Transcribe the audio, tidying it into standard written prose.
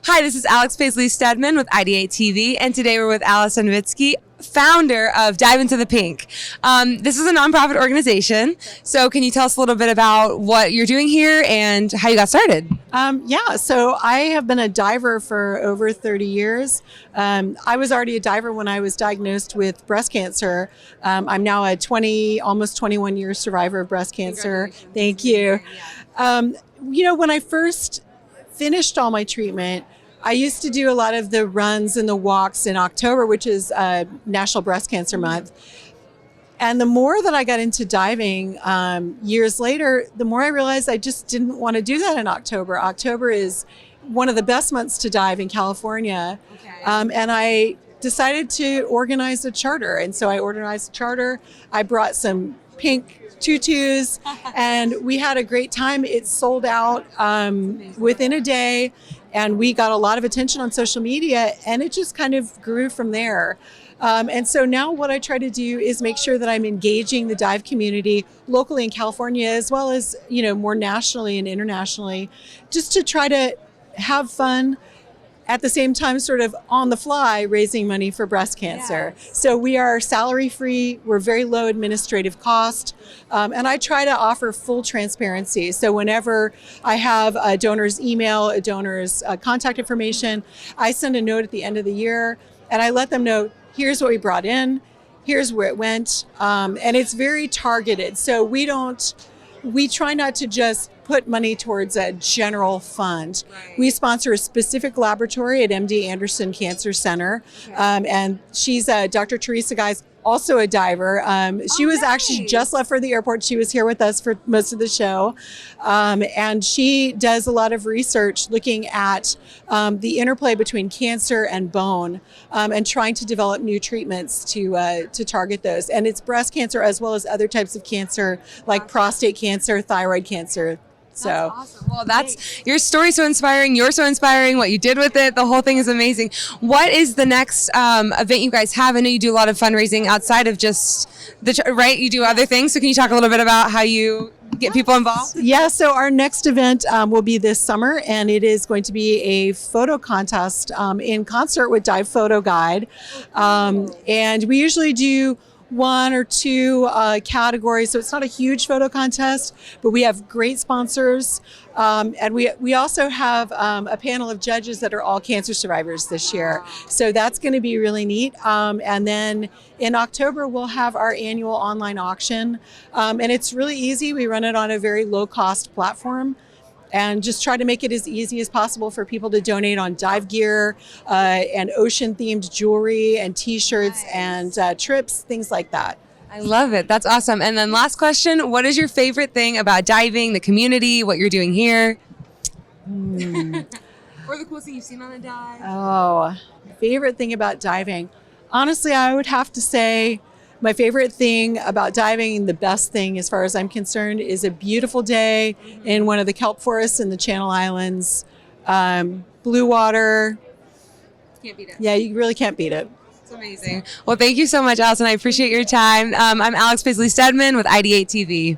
Hi, this is Alex Paisley Stedman with IdeateTV, and today we're with Allison Vitsky, founder of Dive Into the Pink. This is a nonprofit organization, so can you tell us a little bit about what you're doing here and how you got started? So I have been a diver for over 30 years. I was already a diver when I was diagnosed with breast cancer. I'm now a almost 21 year survivor of breast cancer. Thank you. When I first finished all my treatment, I used to do a lot of the runs and the walks in October, which is National Breast Cancer Month. And the more that I got into diving years later, the more I realized I just didn't want to do that in October. October is one of the best months to dive in California. Okay. And I decided to organize a charter. And so I organized a charter. I brought some pink tutus and we had a great time. It sold out within a day. And we got a lot of attention on social media, and it just kind of grew from there. And so now what I try to do is make sure that I'm engaging the dive community locally in California, as well as, more nationally and internationally, just to try to have fun at the same time, sort of on the fly, raising money for breast cancer. Yes. So we are salary free. We're very low administrative cost. And I try to offer full transparency. So whenever I have a donor's email, a donor's contact information, I send a note at the end of the year and I let them know, here's what we brought in, here's where it went. And it's very targeted. So we try not to just put money towards a general fund. Right. We sponsor a specific laboratory at MD Anderson Cancer Center. Okay. And she's Dr. Teresa Guy's also a diver. She was actually just left for the airport. She was here with us for most of the show. And she does a lot of research looking at the interplay between cancer and bone and trying to develop new treatments to target those. And it's breast cancer as well as other types of cancer like prostate cancer, thyroid cancer. So that's awesome. Well, your story's so inspiring. You're so inspiring. What you did with it, the whole thing is amazing. What is the next event you guys have? I know you do a lot of fundraising outside of just right? You do other things. So can you talk a little bit about how you get people involved? Yeah, so our next event will be this summer, and it is going to be a photo contest in concert with Dive Photo Guide. And we usually do one or two categories, so it's not a huge photo contest, but we have great sponsors. And we also have a panel of judges that are all cancer survivors this year. So that's going to be really neat. And then in October, we'll have our annual online auction. And it's really easy. We run it on a very low cost platform and just try to make it as easy as possible for people to donate on dive gear and ocean themed jewelry and t-shirts and trips, things like that. I love it. That's awesome. And then last question, what is your favorite thing about diving, the community, what you're doing here? Or the coolest thing you've seen on a dive? Oh, favorite thing about diving. Honestly, I would have to say my favorite thing about diving, the best thing as far as I'm concerned, is a beautiful day in one of the kelp forests in the Channel Islands. Blue water. Can't beat it. Yeah, you really can't beat it. It's amazing. Well, thank you so much, Allison. I appreciate your time. I'm Alex Paisley Stedman with IdeateTV.